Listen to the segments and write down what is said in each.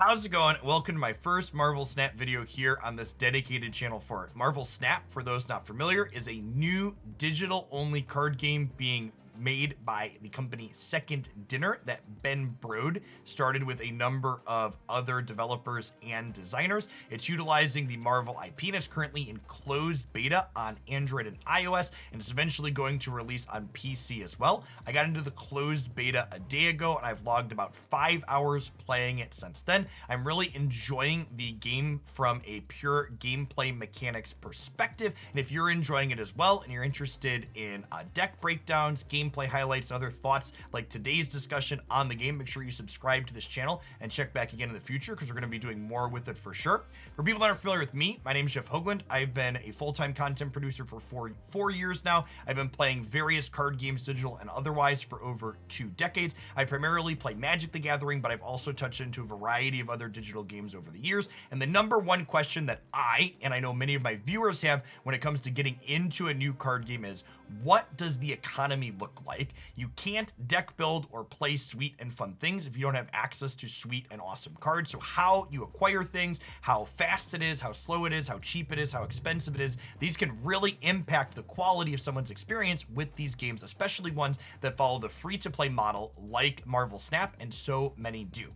How's it going? Welcome to my first Marvel Snap video here on this dedicated channel for it. Marvel Snap, for those not familiar, is a new digital-only card game being made by the company Second Dinner that Ben Brode started with a number of other developers and designers. It's utilizing the Marvel IP and it's currently in closed beta on Android and iOS, and it's eventually going to release on PC as well. I got into the closed beta a day ago and I've logged about 5 hours playing it since then. I'm really enjoying the game from a pure gameplay mechanics perspective, and if you're enjoying it as well and you're interested in deck breakdowns, gameplay highlights, and other thoughts like today's discussion on the game, make sure you subscribe to this channel and check back again in the future because we're going to be doing more with it for sure. For people that aren't familiar with me, my name is Jeff Hoagland. I've been a full-time content producer for four years now. I've been playing various card games, digital and otherwise, for over 2 decades. I primarily play Magic the Gathering, but I've also touched into a variety of other digital games over the years. And the number one question that I know many of my viewers have when it comes to getting into a new card game is, what does the economy look like? You can't deck build or play sweet and fun things if you don't have access to sweet and awesome cards. So how you acquire things, how fast it is, how slow it is, how cheap it is, how expensive it is, these can really impact the quality of someone's experience with these games, especially ones that follow the free-to-play model like Marvel Snap, and so many do.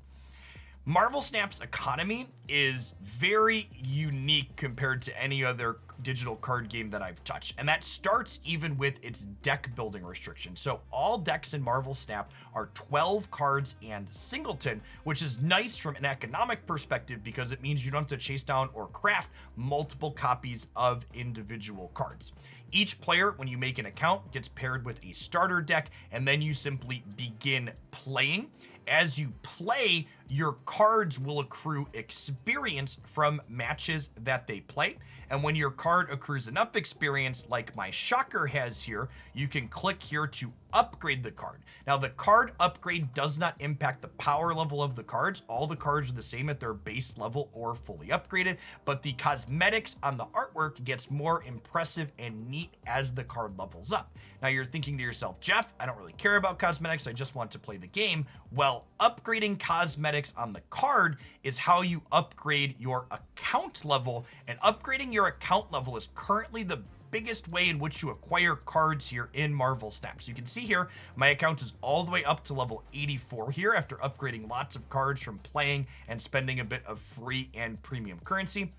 Marvel Snap's economy is very unique compared to any other digital card game that I've touched, and that starts even with its deck building restriction. So all decks in Marvel Snap are 12 cards and singleton, which is nice from an economic perspective because it means you don't have to chase down or craft multiple copies of individual cards. Each player, when you make an account, gets paired with a starter deck, and then you simply begin playing. As you play, your cards will accrue experience from matches that they play. And when your card accrues enough experience, like my Shocker has here, you can click here to upgrade the card. Now, the card upgrade does not impact the power level of the cards. All the cards are the same at their base level or fully upgraded, but the cosmetics on the artwork gets more impressive and neat as the card levels up. Now, you're thinking to yourself, Jeff, I don't really care about cosmetics, I just want to play the game. Well, upgrading cosmetics on the card is how you upgrade your account level, and upgrading your account level is currently the biggest way in which you acquire cards here in Marvel Snap. So you can see here, my account is all the way up to level 84 here after upgrading lots of cards from playing and spending a bit of free and premium currency.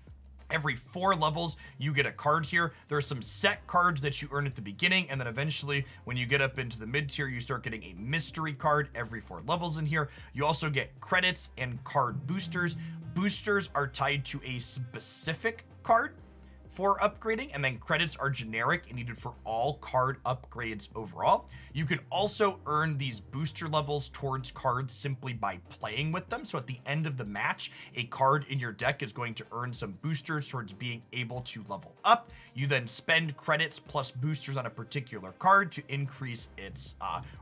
Every 4 levels, you get a card here. There are some set cards that you earn at the beginning, and then eventually, when you get up into the mid-tier, you start getting a mystery card every 4 levels in here. You also get credits and card boosters. Boosters are tied to a specific card for upgrading, and then credits are generic and needed for all card upgrades overall. You can also earn these booster levels towards cards simply by playing with them. So at the end of the match, a card in your deck is going to earn some boosters towards being able to level up. You then spend credits plus boosters on a particular card to increase its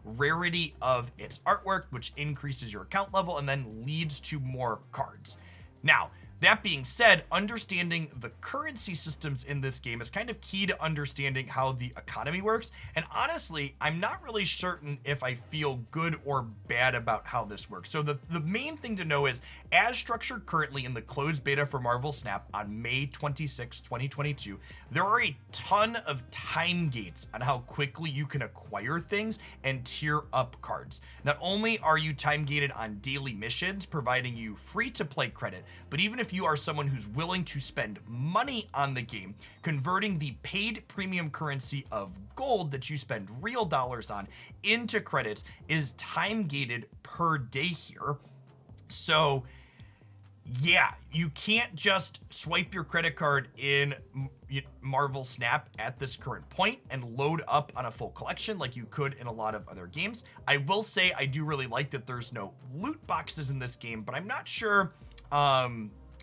rarity of its artwork, which increases your account level and then leads to more cards. Now, that being said, understanding the currency systems in this game is kind of key to understanding how the economy works. And honestly, I'm not really certain if I feel good or bad about how this works. So the main thing to know is, as structured currently in the closed beta for Marvel Snap on May 26, 2022, there are a ton of time gates on how quickly you can acquire things and tier up cards. Not only are you time gated on daily missions, providing you free to play credit, but even if you are someone who's willing to spend money on the game, converting the paid premium currency of gold that you spend real dollars on into credits is time gated per day here. So yeah, you can't just swipe your credit card in Marvel Snap at this current point and load up on a full collection like you could in a lot of other games. I will say I do really like that there's no loot boxes in this game, but I'm not sure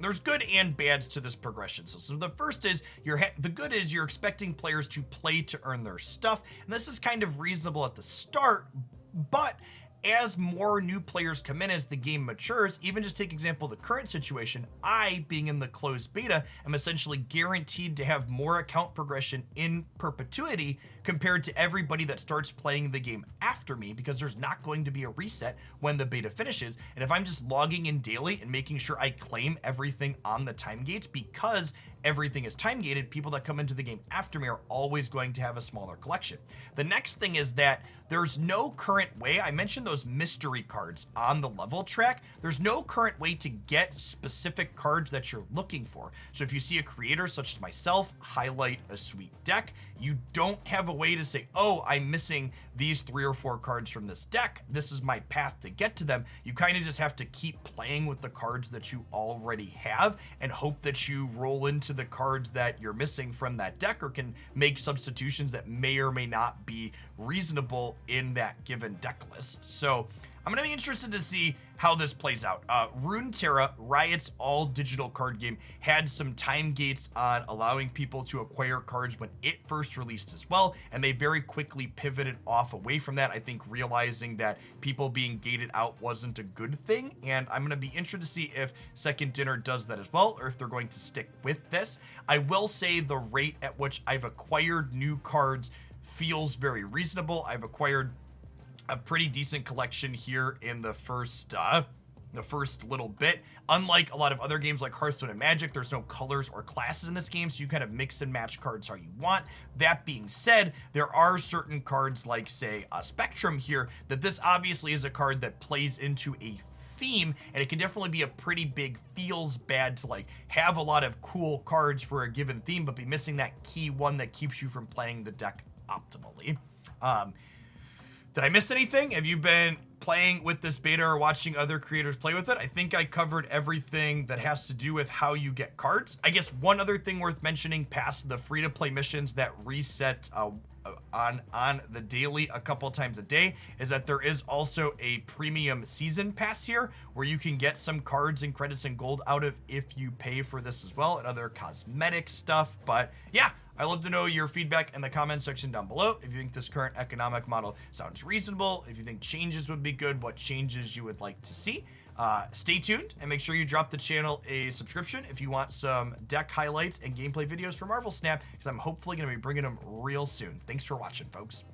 there's good and bads to this progression. So the first is the good is you're expecting players to play to earn their stuff, and this is kind of reasonable at the start, but as more new players come in, as the game matures, even just take example of the current situation, I, being in the closed beta, am essentially guaranteed to have more account progression in perpetuity compared to everybody that starts playing the game after me, because there's not going to be a reset when the beta finishes. And if I'm just logging in daily and making sure I claim everything on the time gates, because everything is time gated, people that come into the game after me are always going to have a smaller collection. The next thing is that there's no current way, I mentioned those mystery cards on the level track, there's no current way to get specific cards that you're looking for. So if you see a creator such as myself highlight a sweet deck, you don't have a way to say, oh, I'm missing these 3 or 4 cards from this deck, this is my path to get to them. You kind of just have to keep playing with the cards that you already have and hope that you roll into the cards that you're missing from that deck, or can make substitutions that may or may not be reasonable in that given deck list. So I'm going to be interested to see how this plays out. Runeterra, Riot's all-digital card game, had some time gates on allowing people to acquire cards when it first released as well, and they very quickly pivoted off away from that, I think realizing that people being gated out wasn't a good thing, and I'm going to be interested to see if Second Dinner does that as well, or if they're going to stick with this. I will say the rate at which I've acquired new cards feels very reasonable. I've acquired a pretty decent collection here in the first little bit. Unlike a lot of other games like Hearthstone and Magic, there's no colors or classes in this game, so you kind of mix and match cards how you want. That being said, there are certain cards like, say, Spectrum here, that this obviously is a card that plays into a theme, and it can definitely be a pretty big feels bad to like have a lot of cool cards for a given theme, but be missing that key one that keeps you from playing the deck optimally. Did I miss anything? Have you been playing with this beta or watching other creators play with it? I think I covered everything that has to do with how you get cards. I guess one other thing worth mentioning past the free-to-play missions that reset on the daily a couple times a day is that there is also a premium season pass here where you can get some cards and credits and gold out of if you pay for this as well, and other cosmetic stuff. But yeah, I'd love to know your feedback in the comment section down below. If you think this current economic model sounds reasonable, if you think changes would be good, what changes you would like to see. Stay tuned and make sure you drop the channel a subscription if you want some deck highlights and gameplay videos for Marvel Snap, because I'm hopefully going to be bringing them real soon. Thanks for watching, folks.